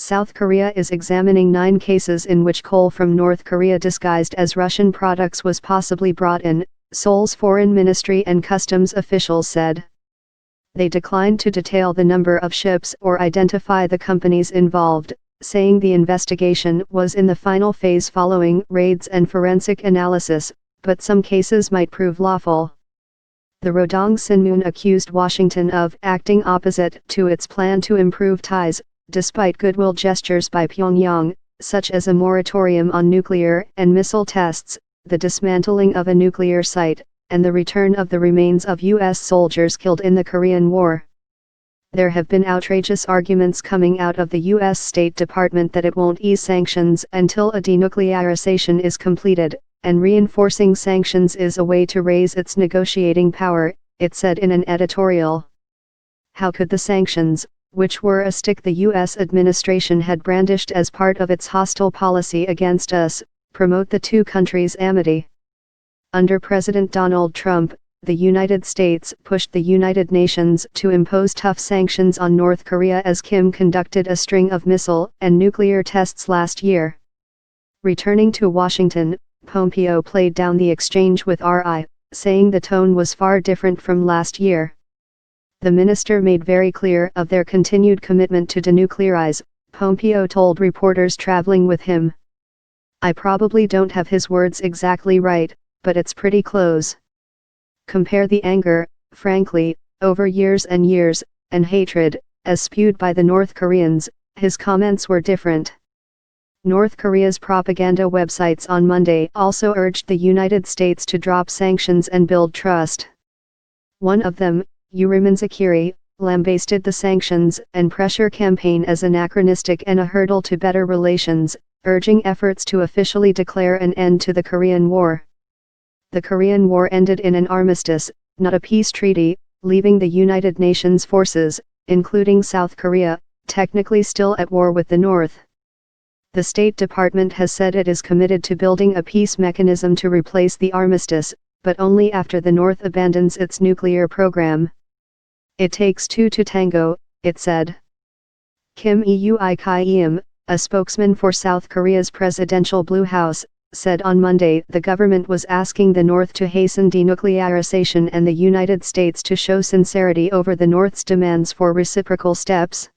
South Korea is examining 9 cases in which coal from North Korea disguised as Russian products was possibly brought in, Seoul's foreign ministry and customs officials said. They declined to detail the number of ships or identify the companies involved, saying the investigation was in the final phase following raids and forensic analysis, but some cases might prove lawful. The Rodong Sinmun accused Washington of acting opposite to its plan to improve ties, despite goodwill gestures by Pyongyang, such as a moratorium on nuclear and missile tests, the dismantling of a nuclear site, and the return of the remains of U.S. soldiers killed in the Korean War. There have been outrageous arguments coming out of the U.S. State Department that it won't ease sanctions until a denuclearization is completed, and reinforcing sanctions is a way to raise its negotiating power, it said in an editorial. How could the sanctions, which were a stick the U.S. administration had brandished as part of its hostile policy against us, promote the two countries' amity? Under President Donald Trump, the United States pushed the United Nations to impose tough sanctions on North Korea as Kim conducted a string of missile and nuclear tests last year. Returning to Washington, Pompeo played down the exchange with RI, saying the tone was far different from last year. The minister made very clear of their continued commitment to denuclearize, Pompeo told reporters traveling with him. I probably don't have his words exactly right, but it's pretty close. Compare the anger, frankly, over years, and hatred, as spewed by the North Koreans, his comments were different. North Korea's propaganda websites on Monday also urged the United States to drop sanctions and build trust. One of them, Urimanzakiri, lambasted the sanctions and pressure campaign as anachronistic and a hurdle to better relations, urging efforts to officially declare an end to the Korean War. The Korean War ended in an armistice, not a peace treaty, leaving the United Nations forces, including South Korea, technically still at war with the North. The State Department has said it is committed to building a peace mechanism to replace the armistice, but only after the North abandons its nuclear program. It takes two to tango, it said. Kim Eui-kyem, a spokesman for South Korea's presidential Blue House, said on Monday the government was asking the North to hasten denuclearization and the United States to show sincerity over the North's demands for reciprocal steps.